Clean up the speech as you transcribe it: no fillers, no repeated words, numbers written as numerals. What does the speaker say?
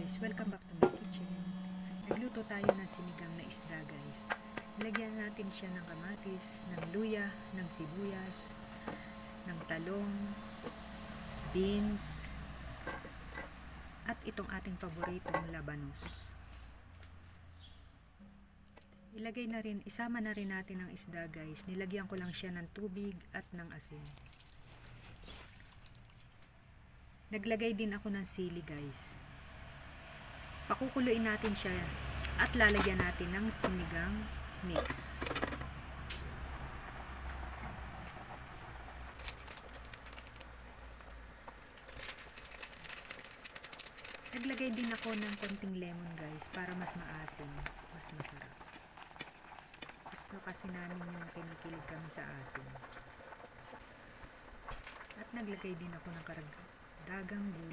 guys, welcome back to my kitchen. Nagluto tayo ng sinigang na isda guys. Ilagyan natin siya ng kamatis, ng luya, ng sibuyas, ng talong, beans, at itong ating paboritong labanos. Isama na rin natin ang isda guys. Nilagyan ko lang siya ng tubig at ng asin. Naglagay din ako ng sili guys. Pakukuluin natin siya at lalagyan natin ng sinigang mix. Naglagay din ako ng konting lemon guys para mas maasim, mas masarap. Gusto kasi namin yung kinikilig kami sa asin. At naglagay din ako ng karagdagang gulay.